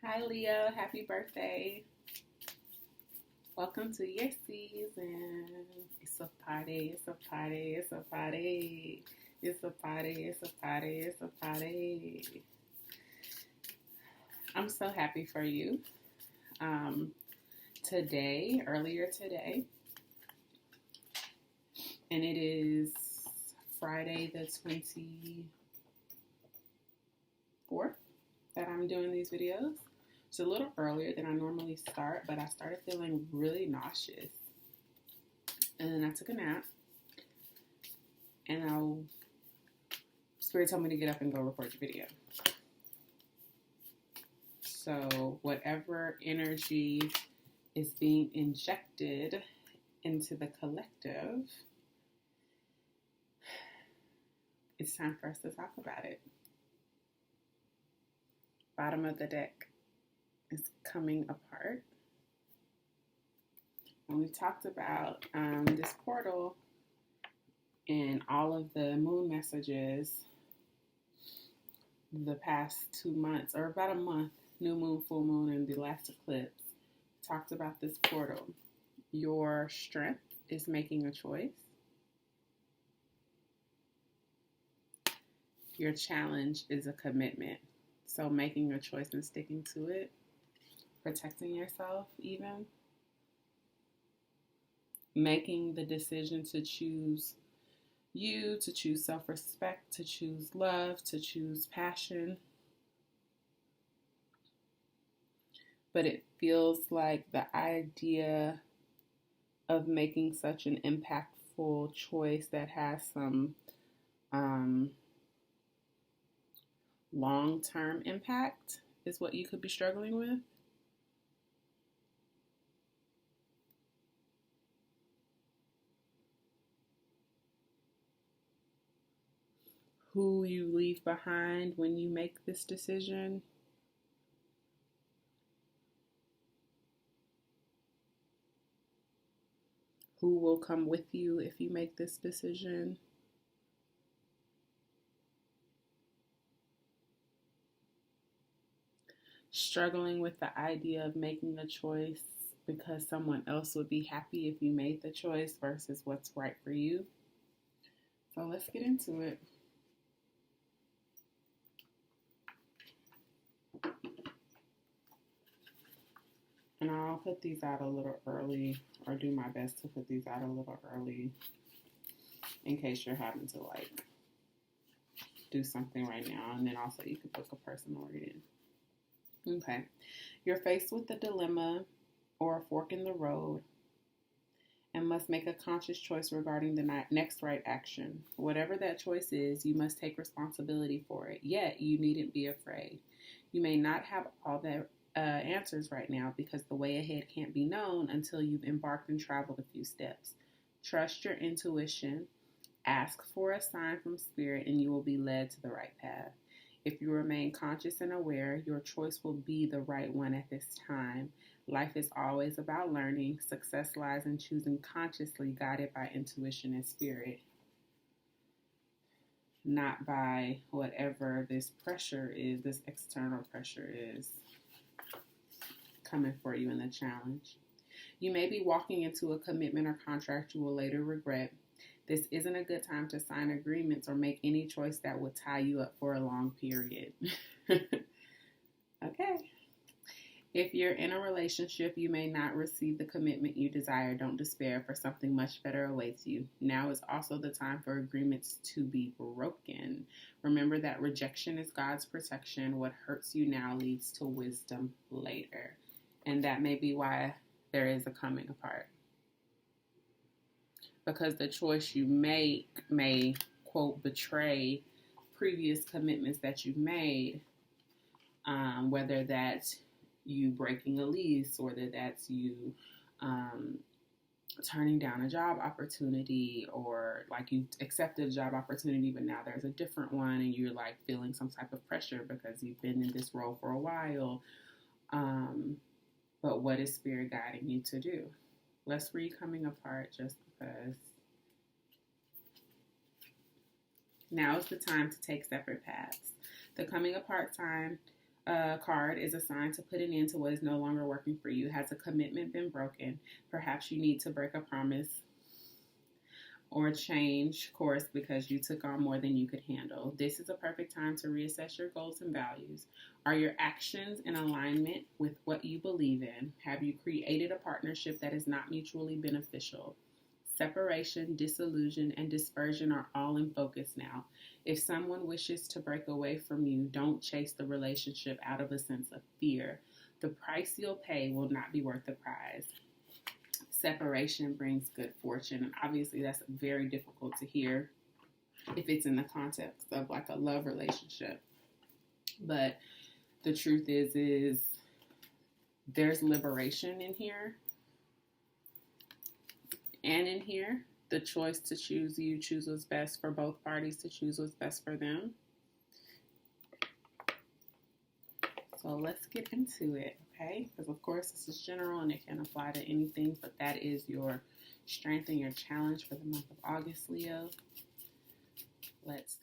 Hi, Leo. Happy birthday. Welcome to your season. It's a party. It's a party. It's a party. It's a party. It's a party. It's a party. I'm so happy for you. Um, earlier today, and it is Friday the 24th that I'm doing these videos. It's a little earlier than I normally start, but I started feeling really nauseous. And then I took a nap, and Spirit told me to get up and go record your video. So whatever energy is being injected into the collective, it's time for us to talk about it. Bottom of the deck is coming apart. And we've talked about this portal and all of the moon messages the past 2 months, or about a month, new moon, full moon, and the last eclipse. Talked about this portal. Your strength is making a choice. Your challenge is a commitment. So making a choice and sticking to it, protecting yourself even, making the decision to choose you, to choose self-respect, to choose love, to choose passion. But it feels like the idea of making such an impactful choice that has some long-term impact is what you could be struggling with. Who you leave behind when you make this decision. Who will come with you if you make this decision. Struggling with the idea of making a choice because someone else would be happy if you made the choice versus what's right for you. So let's get into it. And I'll put these out a little early, or do my best to put these out a little early in case you're having to do something right now. And then also you could book a personal reading. Okay. You're faced with a dilemma or a fork in the road and must make a conscious choice regarding the next right action. Whatever that choice is, you must take responsibility for it. Yet, you needn't be afraid. You may not have all the answers right now because the way ahead can't be known until you've embarked and traveled a few steps. Trust your intuition. Ask for a sign from Spirit and you will be led to the right path. If you remain conscious and aware, your choice will be the right one at this time. Life is always about learning. Success lies in choosing consciously, guided by intuition and spirit, not by whatever this pressure is, this external pressure is coming for you in the challenge. You may be walking into a commitment or contract you will later regret. This isn't a good time to sign agreements or make any choice that would tie you up for a long period. Okay. If you're in a relationship, you may not receive the commitment you desire. Don't despair, for something much better awaits you. Now is also the time for agreements to be broken. Remember that rejection is God's protection. What hurts you now leads to wisdom later. And that may be why there is a coming apart. Because the choice you make may, quote, betray previous commitments that you've made, whether that's you breaking a lease, or whether that's you turning down a job opportunity, or like you accepted a job opportunity but now there's a different one and you're like feeling some type of pressure because you've been in this role for a while. But what is Spirit guiding you to do? Let's read coming apart just because. Now is the time to take separate paths. The coming apart time card is a sign to put an end to what is no longer working for you. Has a commitment been broken? Perhaps you need to break a promise or change course because you took on more than you could handle. This is a perfect time to reassess your goals and values. Are your actions in alignment with what you believe in? Have you created a partnership that is not mutually beneficial? Separation, disillusion, and dispersion are all in focus now. If someone wishes to break away from you, don't chase the relationship out of a sense of fear. The price you'll pay will not be worth the prize. Separation brings good fortune, and obviously that's very difficult to hear if it's in the context of like a love relationship. But the truth is there's liberation in here and in here. The choice to choose you, choose what's best for both parties, to choose what's best for them. So let's get into it, okay? Because of course this is general and it can apply to anything, but that is your strength and your challenge for the month of August, Leo. Let's